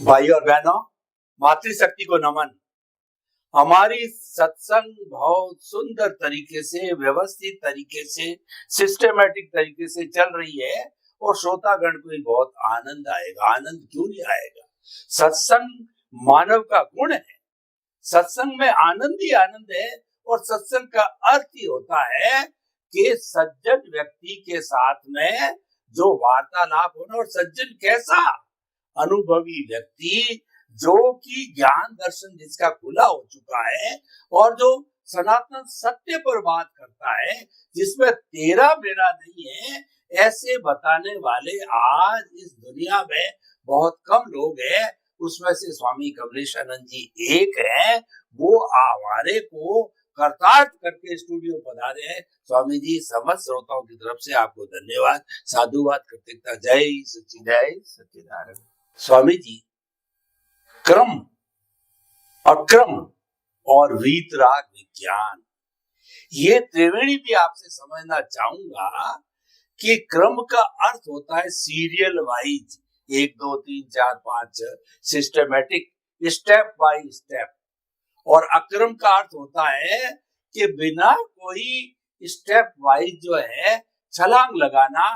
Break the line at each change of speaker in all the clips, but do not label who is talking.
भाई और बहनों, मातृशक्ति को नमन। हमारी सत्संग बहुत सुंदर तरीके से, व्यवस्थित तरीके से, सिस्टेमेटिक तरीके से चल रही है और श्रोतागण को भी बहुत आनंद आएगा। आनंद क्यों नहीं आएगा? सत्संग मानव का गुण है। सत्संग में आनंद ही आनंद है और सत्संग का अर्थ ही होता है कि सज्जन व्यक्ति के साथ में जो वार्तालाप होना। और सज्जन कैसा? अनुभवी व्यक्ति जो कि ज्ञान दर्शन जिसका खुला हो चुका है और जो सनातन सत्य पर बात करता है, जिसमें तेरा मेरा नहीं है, ऐसे बताने वाले आज इस दुनिया में बहुत कम लोग हैं। उसमें से स्वामी कमलेशानंद जी एक है। वो हमारे को कर्तार्थ करके स्टूडियो पधारे हैं। स्वामी जी, समस्त श्रोताओं की तरफ से आपको धन्यवाद, साधुवाद कृतज्ञता। जय सच्चिदानंद। स्वामी जी, क्रम, अक्रम और वीतराग विज्ञान, ये त्रिवेणी भी आपसे समझना चाहूंगा कि क्रम का अर्थ होता है serial wise, 1 2 3 4 5, systematic, step by step. और अक्रम का अर्थ होता है कि बिना कोई स्टेप वाइज जो है छलांग लगाना,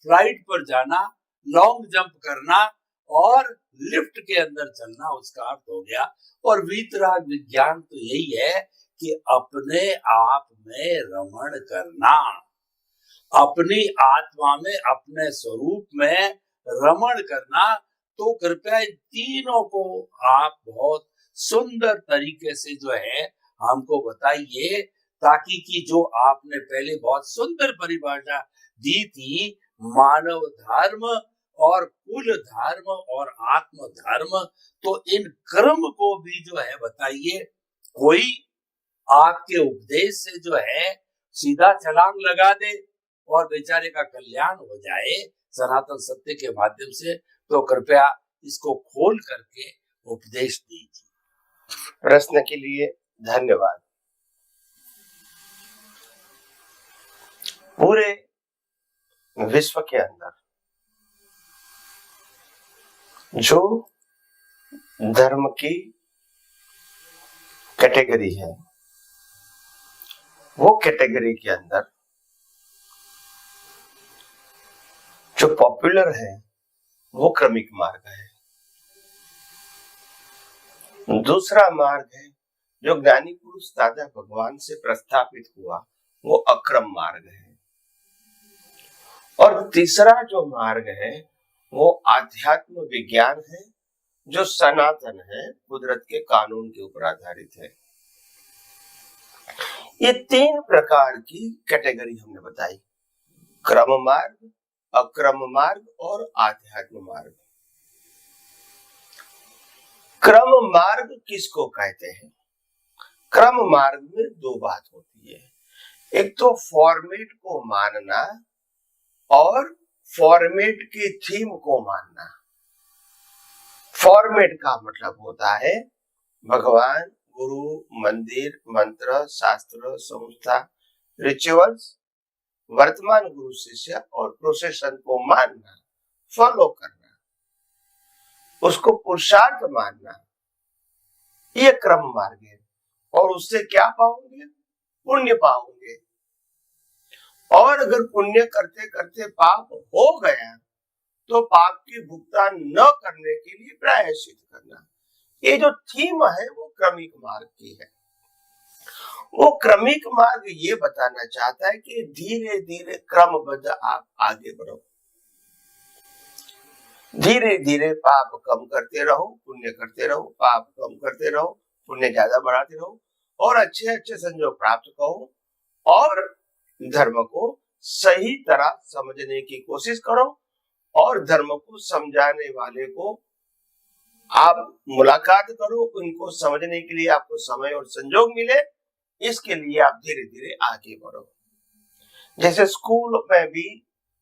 फ्लाइट पर जाना, लॉन्ग जंप करना और लिफ्ट के अंदर चलना, उसका अर्थ हो गया। और वीतराग विज्ञान तो यही है कि अपने आप में रमण करना, अपनी आत्मा में, अपने स्वरूप में रमण करना। तो कृपया इन तीनों को आप बहुत सुंदर तरीके से जो है हमको बताइए, ताकि कि जो आपने पहले बहुत सुंदर परिभाषा दी थी, मानव धर्म और कुल धर्म और आत्म धर्म, तो इन क्रम को भी जो है बताइए। कोई आपके उपदेश से जो है सीधा छलांग लगा दे और बेचारे का कल्याण हो जाए सनातन सत्य के माध्यम से, तो कृपया इसको खोल करके उपदेश दीजिए।
प्रश्न के लिए धन्यवाद। पूरे विश्व के अंदर जो धर्म की कैटेगरी है, वो कैटेगरी के अंदर जो पॉपुलर है वो क्रमिक मार्ग है। दूसरा मार्ग है जो ज्ञानी पुरुष दादा भगवान से प्रस्थापित हुआ, वो अक्रम मार्ग है। और तीसरा जो मार्ग है वो आध्यात्म विज्ञान है, जो सनातन है, कुदरत के कानून के ऊपर आधारित है। ये 3 प्रकार की कैटेगरी हमने बताई: क्रम मार्ग, अक्रम मार्ग और आध्यात्म मार्ग। क्रम मार्ग किसको कहते हैं? क्रम मार्ग में 2 बात होती है। एक तो फॉर्मेट को मानना और फॉर्मेट की थीम को मानना। फॉर्मेट का मतलब होता है भगवान, गुरु, मंदिर, मंत्र, शास्त्र, संस्था, रिचुअल्स, वर्तमान गुरु शिष्य और प्रोसेशन को मानना, फॉलो करना, उसको पुरुषार्थ मानना, ये क्रम मार्ग है। और उससे क्या पाओगे? पुण्य पाओगे। और अगर पुण्य करते करते पाप हो गया तो पाप की भुगतान न करने के लिए प्रायश्चित करना। ये जो थीम है वो क्रमिक मार्ग की है। वो क्रमिक मार्ग ये बताना चाहता है कि धीरे धीरे क्रमबद्ध आप आगे बढ़ो, धीरे धीरे पाप कम करते रहो, पुण्य करते रहो, पाप कम करते रहो, पुण्य ज्यादा बढ़ाते रहो, और अच्छे अच्छे संजोग प्राप्त करो और धर्म को सही तरह समझने की कोशिश करो। और धर्म को समझाने वाले को आप मुलाकात करो, उनको समझने के लिए आपको समय और संजोग मिले, इसके लिए आप धीरे धीरे आगे बढ़ो। जैसे स्कूल में भी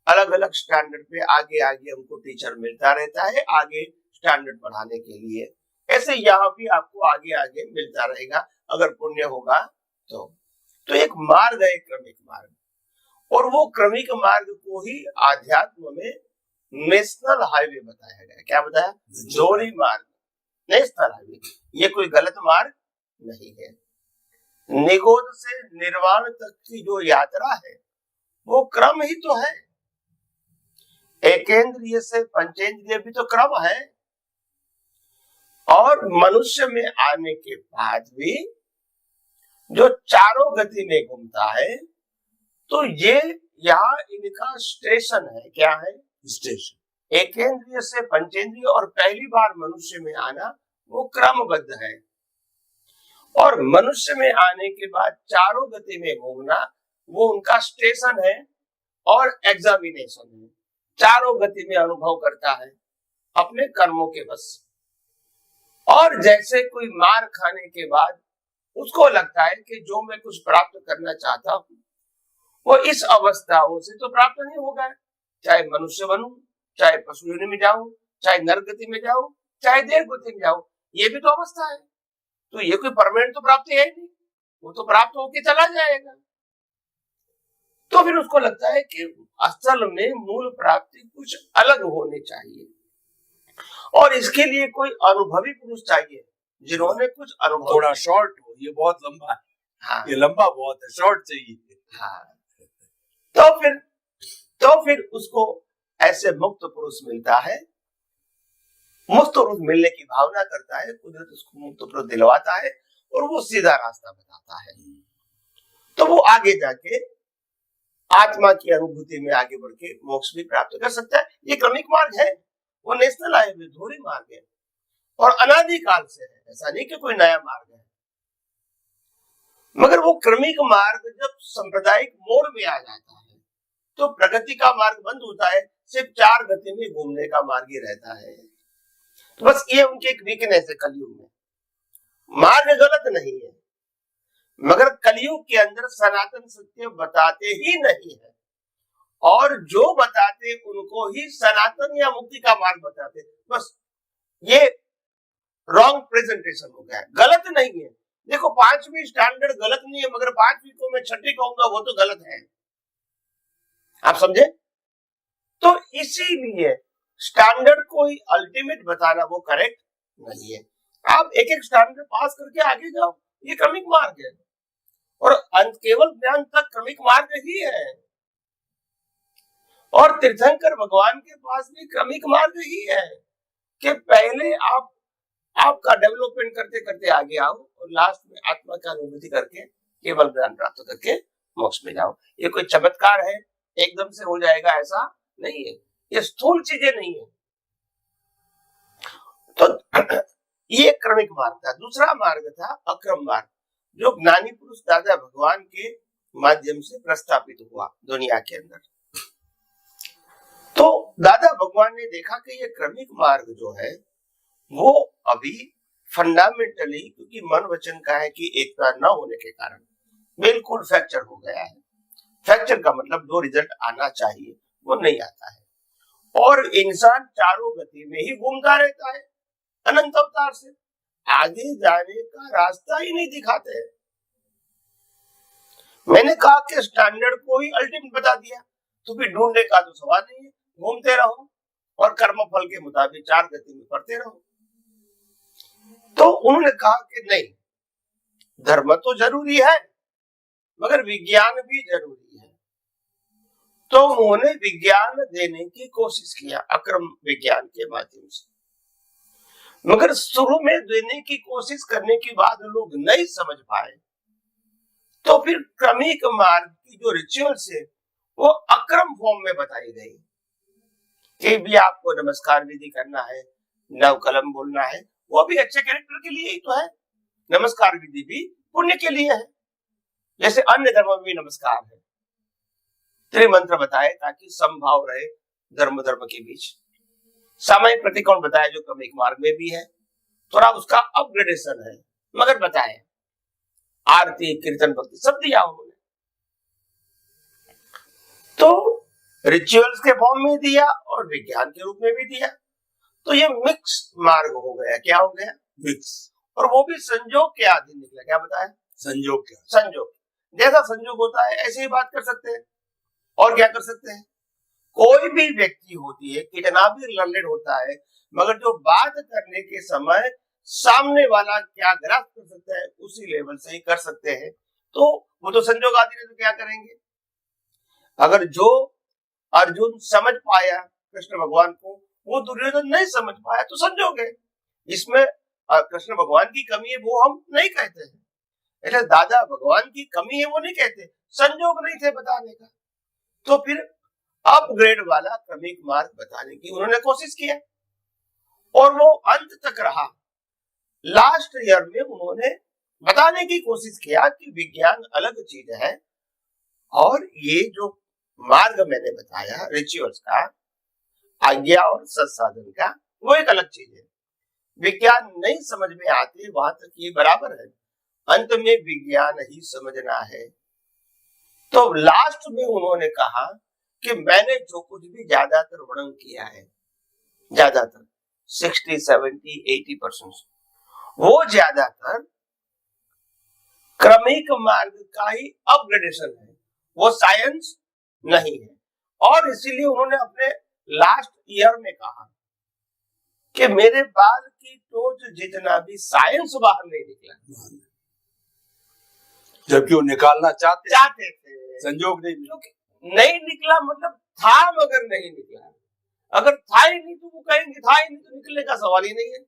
अलग अलग स्टैंडर्ड पे आगे आगे हमको टीचर मिलता रहता है, आगे स्टैंडर्ड बढ़ाने के लिए, ऐसे यहाँ भी आपको आगे आगे मिलता रहेगा अगर पुण्य होगा तो एक मार्ग है, क्रमिक मार्ग। और वो क्रमिक मार्ग को ही आध्यात्म में नेशनल हाईवे बताया गया। क्या बताया? जोड़ी मार्ग, नेशनल हाईवे। ये कोई गलत मार्ग नहीं है। निगोद से निर्वाण तक की जो यात्रा है वो क्रम ही तो है। एकेंद्रिय से पंचेंद्रिय भी तो क्रम है। और मनुष्य में आने के बाद भी जो चारों गति में घूमता है, तो ये यहाँ इनका स्टेशन है। क्या है? स्टेशन। एकेंद्रिय से पंचेंद्रिय और पहली बार मनुष्य में आना वो क्रमबद्ध है। और मनुष्य में आने के बाद चारों गति में घूमना वो उनका स्टेशन है और एग्जामिनेशन है। चारों गति में अनुभव करता है अपने कर्मों के बस। और जैसे कोई मार खाने के बाद उसको लगता है कि जो मैं कुछ प्राप्त करना चाहता हूं वो इस अवस्थाओं से तो प्राप्त नहीं होगा, चाहे मनुष्य बनूं, चाहे पशु योनि में जाऊं, चाहे नर गति में जाऊं, चाहे देव गति में जाऊं, ये भी तो अवस्था है। तो ये कोई परमानेंट तो प्राप्ति है नहीं, वो तो प्राप्त होके चला जाएगा। तो फिर उसको लगता है कि असल में मूल प्राप्ति कुछ अलग होनी चाहिए और इसके लिए कोई अनुभवी पुरुष चाहिए जिन्होंने कुछ अनुभव।
थोड़ा शॉर्ट हो, ये बहुत लंबा है। हाँ। ये लंबा बहुत है, शॉर्ट चाहिए।
हाँ। तो फिर उसको ऐसे मुक्त पुरुष मिलता है। मुक्त पुरुष मिलने की भावना करता है, कुदरत उसको मुक्त पुरुष दिलवाता है और वो सीधा रास्ता बताता है। तो वो आगे जाके आत्मा की अनुभूति में आगे बढ़ के मोक्ष भी प्राप्त कर सकता है। ये क्रमिक मार्ग है, वो नेशनल हाईवे धुरी मार्ग है और अनादिकाल से है। ऐसा नहीं कि कोई नया मार्ग है, मगर वो क्रमिक मार्ग जब सांप्रदायिक मोड़ में आ जाता है तो प्रगति का मार्ग बंद होता है, सिर्फ चार गति में घूमने का मार्ग ही रहता है। तो बस ये उनकी एक वीकनेस है कलयुग में। मार्ग गलत नहीं है, मगर कलयुग के अंदर सनातन सत्य बताते ही नहीं है और जो बताते उनको ही सनातन या मुक्ति का मार्ग बताते। बस ये रॉन्ग प्रेजेंटेशन हो गया है, गलत नहीं है। देखो 5वीं स्टैंडर्ड गलत नहीं है, मगर 5वीं को मैं 6ठी कहूंगा वो तो गलत है। आप समझे? तो इसीलिए स्टैंडर्ड को ही अल्टीमेट बताना वो करेक्ट नहीं है। आप एक एक स्टैंडर्ड पास करके आगे जाओ, ये क्रमिक मार्ग है और अंत केवल ज्ञान तक क्रमिक मार्ग ही है। और तीर्थंकर भगवान के पास भी क्रमिक मार्ग ही है कि पहले आपका डेवलपमेंट करते करते आगे आओ और लास्ट में आत्मा का अनुभूति करके केवल ज्ञान प्राप्त करके मोक्ष में जाओ। ये कोई चमत्कार है, एकदम से हो जाएगा ऐसा नहीं है, ये स्थूल चीजें नहीं है। तो ये क्रमिक मार्ग था। दूसरा मार्ग था अक्रम मार्ग, जो ज्ञानी पुरुष दादा भगवान के माध्यम से प्रस्थापित हुआ दुनिया के अंदर। तो दादा भगवान ने देखा कि ये क्रमिक मार्ग जो है वो अभी फंडामेंटली, क्योंकि मन वचन का है कि एकता न होने के कारण बिल्कुल फ्रैक्चर हो गया है। फ्रैक्चर का मतलब जो रिजल्ट आना चाहिए वो नहीं आता है और इंसान चारों गति में ही घूमता रहता है अनंत अवतार से। आगे जाने का रास्ता ही नहीं दिखाते हैं। मैंने कहा कि स्टैंडर्ड को ही अल्टीमेट बता दिया, तो फिर ढूंढने का तो सवाल नहीं है, घूमते रहो और कर्म फल के मुताबिक चार गति में पढ़ते रहो। तो उन्होंने कहा कि नहीं, धर्म तो जरूरी है मगर विज्ञान भी जरूरी है। तो उन्होंने विज्ञान देने की कोशिश किया अक्रम विज्ञान के माध्यम से, मगर शुरू में देने की कोशिश करने के बाद लोग नहीं समझ पाए। तो फिर क्रमिक मार्ग की जो रिचुअल्स है वो अक्रम फॉर्म में बताई गई कि भी आपको नमस्कार विधि करना है, नव कलम बोलना है, वो भी अच्छे कैरेक्टर के लिए ही तो है। नमस्कार विधि भी पुण्य के लिए है, जैसे अन्य धर्मों में भी नमस्कार है। त्रिमंत्र बताए ताकि समभाव रहे धर्म धर्म के बीच। सामयिक प्रतिकोण बताया जो क्रमिक मार्ग में भी है, थोड़ा उसका अपग्रेडेशन है, मगर बताए आरती कीर्तन भक्ति सब दिया उन्होंने। तो रिचुअल्स के फॉर्म में दिया और विज्ञान के रूप में भी दिया। तो ये मिक्स मार्ग हो गया। क्या हो गया? मिक्स। और वो भी संजोग के अधीन निकला। क्या बताया? संजोग के। संजोग जैसा संजोग होता है ऐसे ही बात कर सकते हैं। और क्या कर सकते हैं? कोई भी व्यक्ति होती है, कितना भी लर्नेड होता है, मगर जो बात करने के समय सामने वाला क्या ग्रास्प कर सकता है उसी लेवल से ही कर सकते हैं। तो वो तो संजोग आदि ने तो क्या करेंगे। अगर जो अर्जुन समझ पाया कृष्ण भगवान को, वो दुर्योधन नहीं समझ पाया, तो संजोग है। इसमें कृष्ण भगवान की कमी है वो हम नहीं कहते हैं, એટલે दादा भगवान की कमी है वो नहीं कहते, संजोग नहीं थे बताने का। तो फिर अपग्रेड वाला क्रमिक मार्ग बताने की उन्होंने कोशिश किया और वो अंत तक रहा। लास्ट ईयर में उन्होंने बताने की कोशिश किया कि विज्ञान अलग चीज है और ये जो मार्ग मैंने बताया रिचुअल्स का, आज्ञा और सत्साधन का, वो एक अलग चीज है। विज्ञान नहीं समझ में आते वहां तक ये बराबर है, अंत में विज्ञान ही समझना है। तो लास्ट में उन्होंने कहा कि मैंने जो कुछ भी ज्यादातर वर्णन किया है, ज्यादातर 60, 70, 80%, वो ज्यादातर क्रमिक मार्ग का ही अपग्रेडेशन है, वो साइंस नहीं है। और इसीलिए उन्होंने अपने लास्ट ईयर में कहा कि मेरे बाल की टोच जितना भी साइंस बाहर नहीं निकला,
जबकि वो निकालना चाहते
थे,
संजोग नहीं
निकला। मतलब था मगर नहीं निकला। अगर था ही नहीं तो वो कहेंगे था ही नहीं तो निकलने का सवाल ही नहीं है,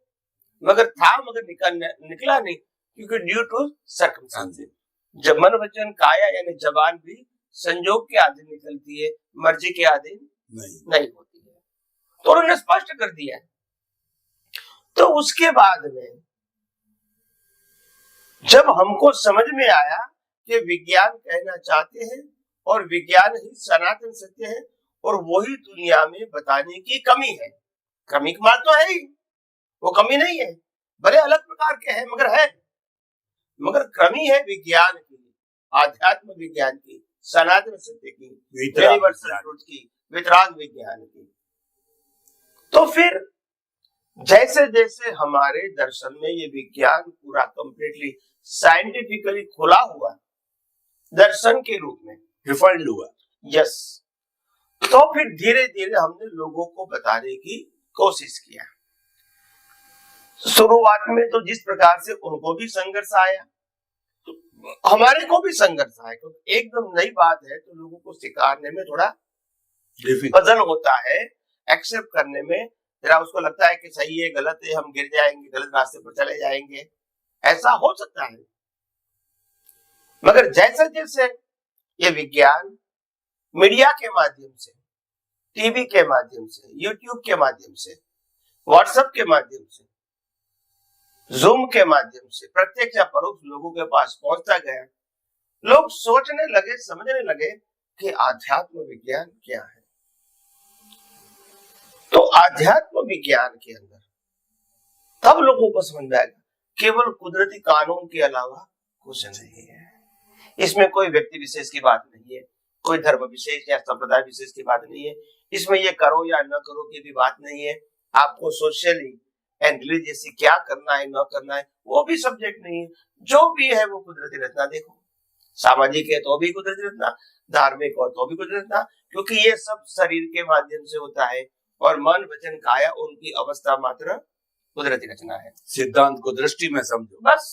मगर था मगर निकला नहीं, क्योंकि ड्यू टू सर्कमस्टेंसेस। जब मन वचन काया यानी जबान भी संजोग के अधीन निकलती है, मर्जी के अधीन नहीं होती है। तो उन्होंने स्पष्ट कर दिया। तो उसके बाद में जब हमको समझ में आया कि विज्ञान कहना चाहते हैं और विज्ञान ही सनातन सत्य है और वही दुनिया में बताने की कमी है, क्रमिक मार्ग तो है ही, वो कमी नहीं है, भले अलग प्रकार के हैं मगर है, मगर कमी है विज्ञान की, आध्यात्म विज्ञान की, सनातन सत्य की, यूनिवर्सल ट्रुथ की, वितराग विज्ञान की। तो फिर जैसे जैसे हमारे दर्शन में ये विज्ञान पूरा कंप्लीटली साइंटिफिकली खुला हुआ, दर्शन के रूप में
रिफाइंड हुआ,
यस, तो फिर धीरे धीरे हमने लोगों को बताने की कोशिश किया। शुरुआत में तो जिस प्रकार से उनको भी संघर्ष आया, तो हमारे को भी संघर्ष आया, क्योंकि एकदम नई बात है तो लोगों को स्वीकारने में थोड़ा पजल होता है, एक्सेप्ट करने में जरा उसको लगता है कि सही है गलत है, हम गिर जाएंगे, गलत रास्ते पर चले जाएंगे, ऐसा हो सकता है। मगर जैसे जैसे ये विज्ञान मीडिया के माध्यम से, टीवी के माध्यम से, यूट्यूब के माध्यम से, व्हाट्सएप के माध्यम से, जूम के माध्यम से प्रत्यक्ष या परोक्ष लोगों के पास पहुंचता गया, लोग सोचने लगे, समझने लगे कि आध्यात्म विज्ञान क्या है। तो आध्यात्म विज्ञान के अंदर तब लोगों को समझ में आएगा केवल कुदरती कानून के अलावा कुछ नहीं है, इसमें कोई व्यक्ति विशेष की बात नहीं है, कोई धर्म विशेष या संप्रदाय विशेष की बात नहीं है, इसमें ये करो या न करो की भी बात नहीं है, आपको सोशली एंड रिलीजियसली क्या करना है न करना है वो भी सब्जेक्ट नहीं है, जो भी है वो कुदरती रचना। देखो सामाजिक है तो भी कुदरती रचना, धार्मिक हो तो भी कुदरती रचना, क्योंकि ये सब शरीर के माध्यम से होता है और मन वचन काया उनकी अवस्था मात्र कुदरती रचना है।
सिद्धांत को दृष्टि में समझो
बस।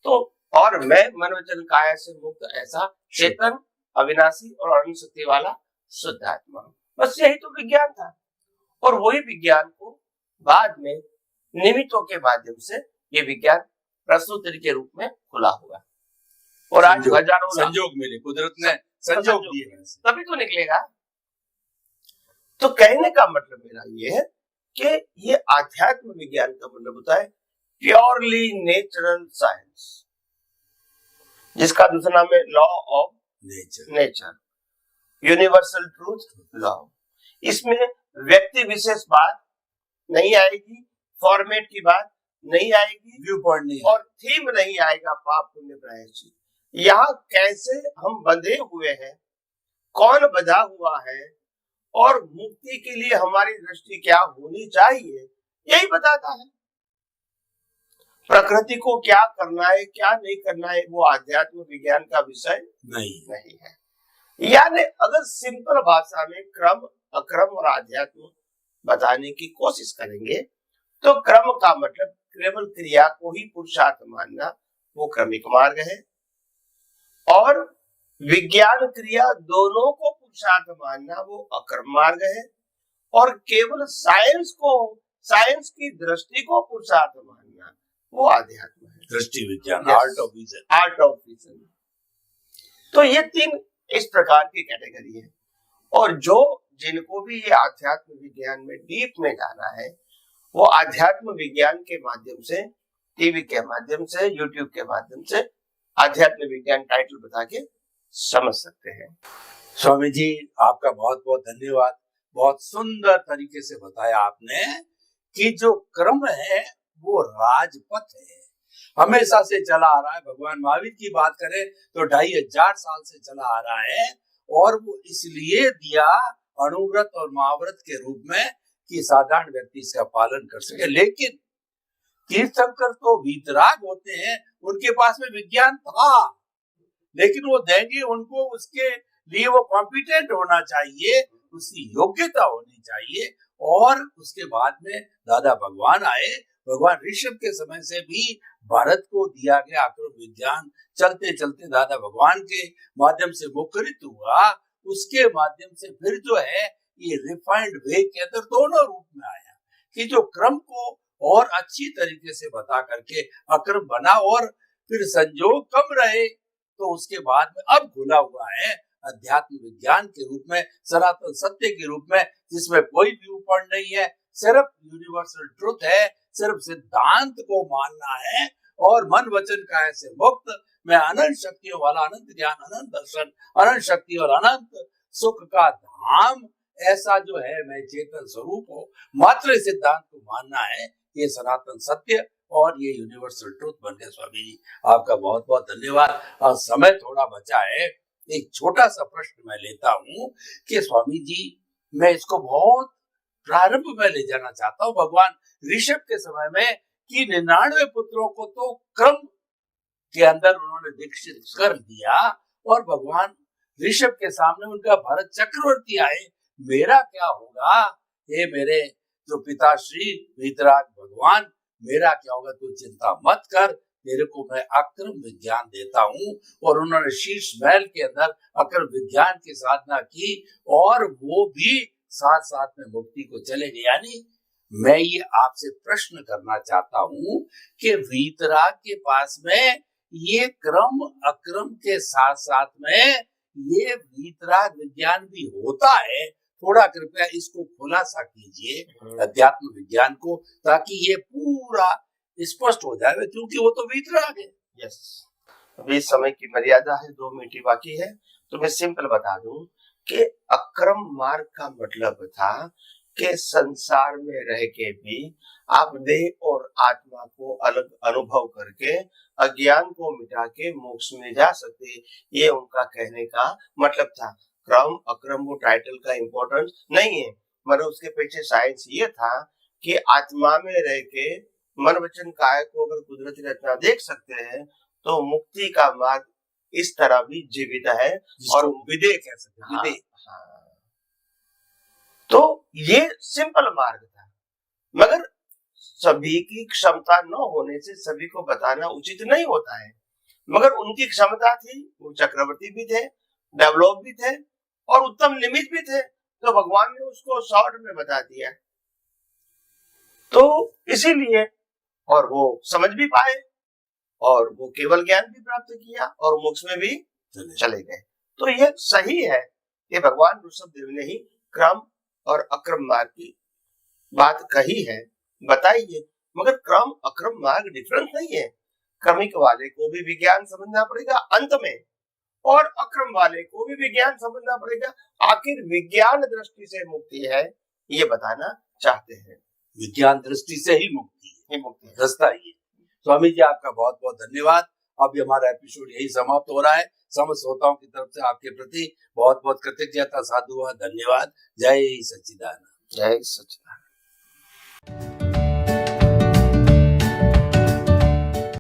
तो और मैं मन वचन काया से मुक्त ऐसा चेतन अविनाशी और अनंत शक्ति वाला शुद्ध आत्मा, बस यही तो विज्ञान था। और वही विज्ञान को बाद में निमित्तों के माध्यम से ये विज्ञान प्रस्तुति के रूप में खुला हुआ और आज हजारों
संजोग मिले, कुदरत ने संजोग दिए,
तभी तो निकलेगा। तो कहने का मतलब मेरा ये है कि ये आध्यात्म विज्ञान का मतलब होता है प्योरली नेचुरल साइंस, जिसका दूसरा नाम है law of nature, universal truth law. इसमें व्यक्ति विशेष बात नहीं आएगी, फॉर्मेट की बात नहीं आएगी, व्यू पॉइंट नहीं और थीम नहीं आएगा, पाप पुण्य प्रायश्चित। यहाँ कैसे हम बंधे हुए हैं, कौन बंधा हुआ है और मुक्ति के लिए हमारी दृष्टि क्या होनी चाहिए, यही बताता है। प्रकृति को क्या करना है क्या नहीं करना है वो आध्यात्म विज्ञान का विषय नहीं है। यानी अगर सिंपल भाषा में क्रम, अक्रम और आध्यात्म बताने की कोशिश करेंगे तो क्रम का मतलब केवल क्रिया को ही पुरुषार्थ मानना, वो क्रमिक मार्ग है, और विज्ञान क्रिया दोनों को पुरुषार्थ मानना वो अक्रम मार्ग है, और केवल साइंस की दृष्टि को पुरुषार्थ मानना वो आध्यात्म है,
दृष्टि विज्ञान,
yes, आर्ट ऑफ विजन। तो ये 3 इस प्रकार की कैटेगरी है, और जिनको भी ये आध्यात्म विज्ञान में डीप में जाना है वो आध्यात्म विज्ञान के माध्यम से, टीवी के माध्यम से, यूट्यूब के माध्यम से आध्यात्म विज्ञान टाइटल बता के समझ सकते हैं।
स्वामी जी आपका बहुत बहुत धन्यवाद। बहुत सुंदर तरीके से बताया आपने कि जो क्रम है वो राजपथ है, हमेशा से चला आ रहा है। भगवान महावीर की बात करें तो 2500 साल से चला आ रहा है, और वो इसलिए दिया अणुव्रत और महाव्रत के रूप में कि साधारण व्यक्ति इसका पालन कर सके। लेकिन तीर्थंकर तो वीतराग होते हैं, उनके पास में विज्ञान था, लेकिन वो देंगे उनको, उसके लिए वो कॉम्पिटेंट होना चाहिए, उसकी योग्यता होनी चाहिए। और उसके बाद में दादा भगवान आए। भगवान ऋषभ के समय से भी भारत को दिया गया अक्रम विज्ञान चलते चलते दादा भगवान के माध्यम से मुखरित हुआ। उसके माध्यम से फिर जो है ये रिफाइंड वे के अंदर दोनों रूप में आया कि जो क्रम को और अच्छी तरीके से बता करके अक्रम बना, और फिर संजोग कम रहे तो उसके बाद में अब खुला हुआ है अध्यात्म विज्ञान के रूप में, सनातन सत्य के रूप में, जिसमें कोई व्यू पॉइंट नहीं है, सिर्फ यूनिवर्सल ट्रुथ है, सिर्फ सिद्धांत को मानना है, और मन वचन काया से मुक्त में अनंत शक्तियों वाला, अनंत ज्ञान, अनंत दर्शन, अनंत शक्ति और अनंत सुख का धाम, ऐसा जो है मैं चेतन स्वरूप हो, मात्र सिद्धांत को मानना है। ये सनातन सत्य और ये यूनिवर्सल ट्रुथ बन गया। स्वामी जी आपका बहुत बहुत धन्यवाद। और समय थोड़ा बचा है, एक छोटा सा प्रश्न मैं लेता हूँ कि स्वामी जी मैं इसको बहुत प्रारंभ में ले जाना चाहता हूँ। भगवान ऋषभ के समय में कि 99 पुत्रों को तो क्रम के अंदर उन्होंने दीक्षित कर दिया, और भगवान ऋषभ के सामने उनका भरत चक्रवर्ती आए, मेरा क्या होगा? ये मेरे जो पिताश्री वीतराग भगवान, मेरा क्या होगा? तू चिंता मत कर, तेरे को मैं अक्रम विज्ञान देता हूँ। और उन्होंने शीर्ष महल के अंदर अक्रम विज्ञान की साधना की, और वो भी साथ साथ में मुक्ति को चले गए। यानी मैं ये आपसे प्रश्न करना चाहता हूँ कि वीतराग के पास में ये क्रम अक्रम के साथ साथ में ये वीतराग विज्ञान भी होता है। थोड़ा कृपया इसको खुलासा कीजिए अध्यात्म विज्ञान को, ताकि ये पूरा स्पष्ट हो जाए, क्योंकि वो तो वीतराग है।
यस, अभी समय की मर्यादा है, 2 मिनट ही बाकी है, तो मैं सिंपल बता दूं कि अक्रम मार्ग का मतलब था कि संसार में रह के भी आप देह और आत्मा को अलग अनुभव करके अज्ञान को मिटा के मोक्ष में जा सकते, ये उनका कहने का मतलब था। क्रम अक्रम वो टाइटल का इम्पोर्टेंस नहीं है, मतलब उसके पीछे साइंस ये था कि आत्मा में रह के मन वचन काया को अगर कुदरती रचना देख सकते हैं तो मुक्ति का मार्ग इस तरह भी जीवित है, और
विदेह कह सकते हैं।
विदेह, हाँ। तो ये सिंपल मार्ग था, मगर सभी की क्षमता न होने से सभी को बताना उचित नहीं होता है। मगर उनकी क्षमता थी, वो चक्रवर्ती भी थे, डेवलप भी थे और उत्तम निमित्त भी थे, तो भगवान ने उसको शॉर्ट में बता दिया। तो इसीलिए, और वो समझ भी पाए, और वो केवल ज्ञान भी प्राप्त किया, और मोक्ष में भी चले गए। तो ये सही है कि भगवान ऋषभ देव ने ही क्रम और अक्रम मार्ग की बात कही है, बताइए। मगर क्रम अक्रम मार्ग डिफरेंस नहीं है। क्रमिक वाले को भी विज्ञान समझना पड़ेगा अंत में, और अक्रम वाले को भी विज्ञान समझना पड़ेगा। आखिर विज्ञान दृष्टि से मुक्ति है, ये बताना चाहते हैं।
विज्ञान दृष्टि से ही मुक्ति है, रास्ता ही। स्वामी जी आपका बहुत बहुत धन्यवाद। अब हमारा एपिसोड यही समाप्त हो रहा है। समस्त श्रोताओं की तरफ से आपके प्रति बहुत बहुत कृतज्ञता, साधुवाद, धन्यवाद। जय सच्चिदानंद।
जय सच्चिदानंद।